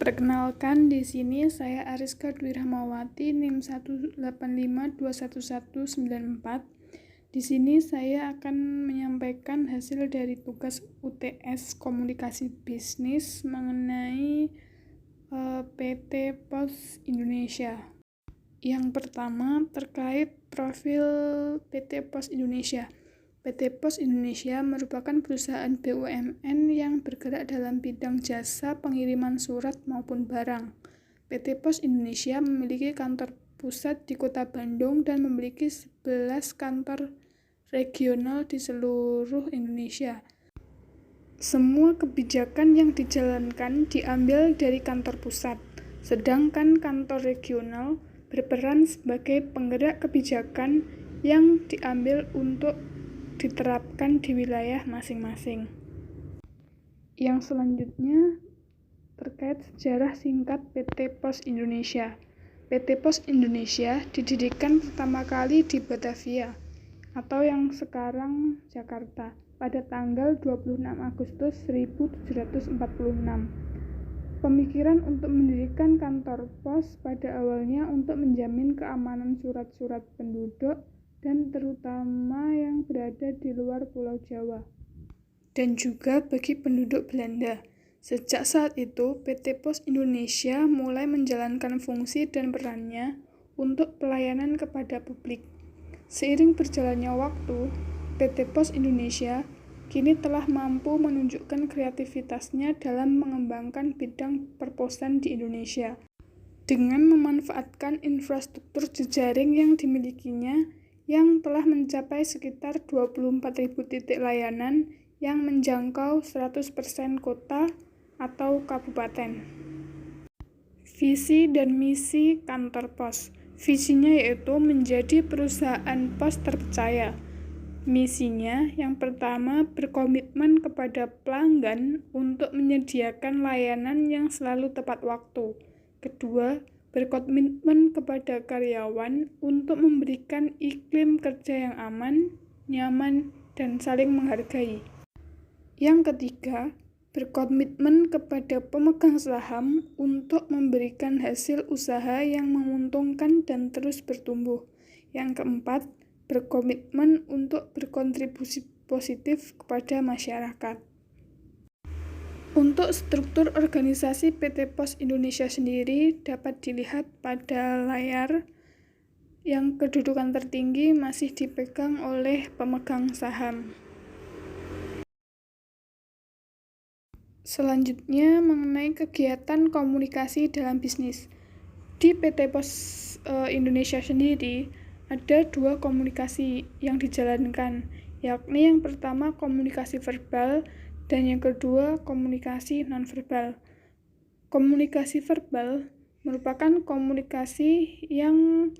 Perkenalkan, di sini saya Ariska Dwi Rahmawati, NIM 185211194. Di sini saya akan menyampaikan hasil dari tugas UTS Komunikasi Bisnis mengenai PT Pos Indonesia. Yang pertama terkait profil PT Pos Indonesia. PT Pos Indonesia merupakan perusahaan BUMN yang bergerak dalam bidang jasa pengiriman surat maupun barang. PT Pos Indonesia memiliki kantor pusat di Kota Bandung dan memiliki 11 kantor regional di seluruh Indonesia. Semua kebijakan yang dijalankan diambil dari kantor pusat, sedangkan kantor regional berperan sebagai penggerak kebijakan yang diambil untuk diterapkan di wilayah masing-masing. Yang selanjutnya terkait sejarah singkat PT Pos Indonesia. PT Pos Indonesia didirikan pertama kali di Batavia atau yang sekarang Jakarta pada tanggal 26 Agustus 1746. Pemikiran untuk mendirikan kantor pos pada awalnya untuk menjamin keamanan surat-surat penduduk dan terutama yang berada di luar Pulau Jawa, dan juga bagi penduduk Belanda. Sejak saat itu, PT Pos Indonesia mulai menjalankan fungsi dan perannya untuk pelayanan kepada publik. Seiring berjalannya waktu, PT Pos Indonesia kini telah mampu menunjukkan kreativitasnya dalam mengembangkan bidang perposan di Indonesia. Dengan memanfaatkan infrastruktur jejaring yang dimilikinya, yang telah mencapai sekitar 24.000 titik layanan yang menjangkau 100% kota atau kabupaten. Visi dan misi kantor pos. Visinya yaitu menjadi perusahaan pos terpercaya. Misinya yang pertama berkomitmen kepada pelanggan untuk menyediakan layanan yang selalu tepat waktu. Kedua, berkomitmen kepada karyawan untuk memberikan iklim kerja yang aman, nyaman, dan saling menghargai. Yang ketiga, berkomitmen kepada pemegang saham untuk memberikan hasil usaha yang menguntungkan dan terus bertumbuh. Yang keempat, berkomitmen untuk berkontribusi positif kepada masyarakat. Untuk struktur organisasi PT Pos Indonesia sendiri dapat dilihat pada layar, yang kedudukan tertinggi masih dipegang oleh pemegang saham. Selanjutnya mengenai kegiatan komunikasi dalam bisnis. Di PT Pos Indonesia sendiri ada dua komunikasi yang dijalankan, yakni yang pertama komunikasi verbal dan yang kedua komunikasi nonverbal. Komunikasi verbal merupakan komunikasi yang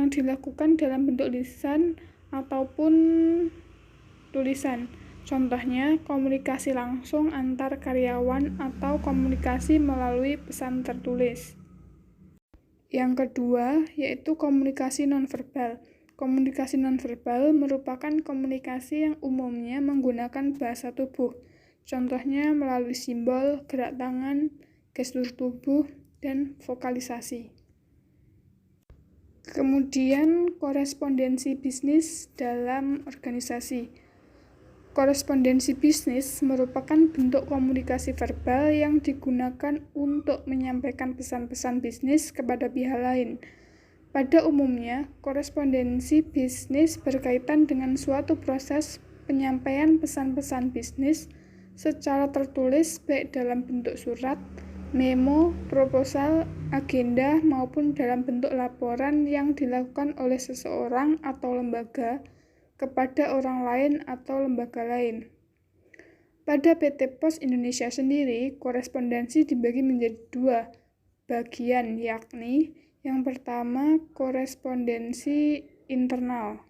dilakukan dalam bentuk lisan ataupun tulisan. Contohnya komunikasi langsung antar karyawan atau komunikasi melalui pesan tertulis. Yang kedua yaitu komunikasi nonverbal. Komunikasi nonverbal merupakan komunikasi yang umumnya menggunakan bahasa tubuh, contohnya melalui simbol, gerak tangan, gestur tubuh, dan vokalisasi. Kemudian korespondensi bisnis dalam organisasi. Korespondensi bisnis merupakan bentuk komunikasi verbal yang digunakan untuk menyampaikan pesan-pesan bisnis kepada pihak lain. Pada umumnya, korespondensi bisnis berkaitan dengan suatu proses penyampaian pesan-pesan bisnis secara tertulis baik dalam bentuk surat, memo, proposal, agenda, maupun dalam bentuk laporan yang dilakukan oleh seseorang atau lembaga kepada orang lain atau lembaga lain. Pada PT Pos Indonesia sendiri, korespondensi dibagi menjadi dua bagian, yakni yang pertama, korespondensi internal.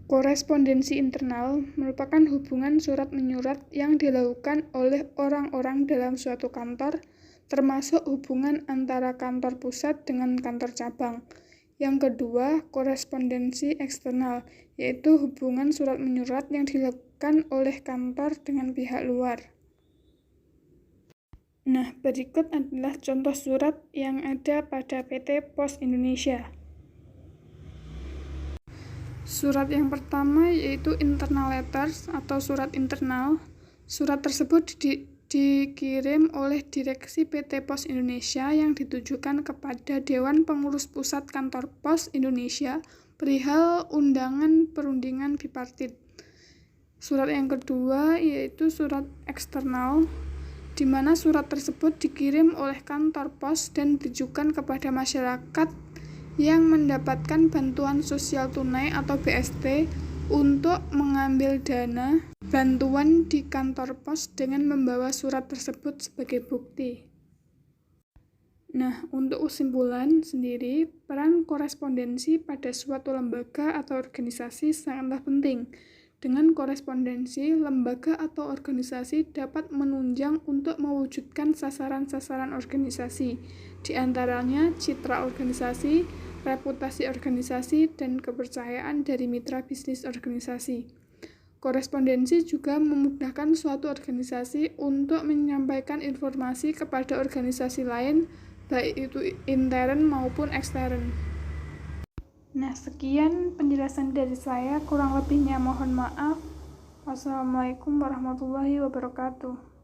Korespondensi internal merupakan hubungan surat-menyurat yang dilakukan oleh orang-orang dalam suatu kantor, termasuk hubungan antara kantor pusat dengan kantor cabang. Yang kedua, korespondensi eksternal, yaitu hubungan surat-menyurat yang dilakukan oleh kantor dengan pihak luar. Nah, berikut adalah contoh surat yang ada pada PT Pos Indonesia. Surat yang pertama yaitu internal letters atau surat internal. Surat tersebut dikirim oleh Direksi PT Pos Indonesia yang ditujukan kepada Dewan Pengurus Pusat Kantor Pos Indonesia perihal undangan perundingan bipartit. Surat yang kedua yaitu surat eksternal, di mana surat tersebut dikirim oleh kantor pos dan ditujukan kepada masyarakat yang mendapatkan bantuan sosial tunai atau BST untuk mengambil dana bantuan di kantor pos dengan membawa surat tersebut sebagai bukti. Nah, untuk kesimpulan sendiri, peran korespondensi pada suatu lembaga atau organisasi sangatlah penting. Dengan korespondensi, lembaga atau organisasi dapat menunjang untuk mewujudkan sasaran-sasaran organisasi, di antaranya citra organisasi, reputasi organisasi, dan kepercayaan dari mitra bisnis organisasi. Korespondensi juga memudahkan suatu organisasi untuk menyampaikan informasi kepada organisasi lain, baik itu intern maupun ekstern. Nah, sekian penjelasan dari saya, kurang lebihnya mohon maaf. Wassalamualaikum warahmatullahi wabarakatuh.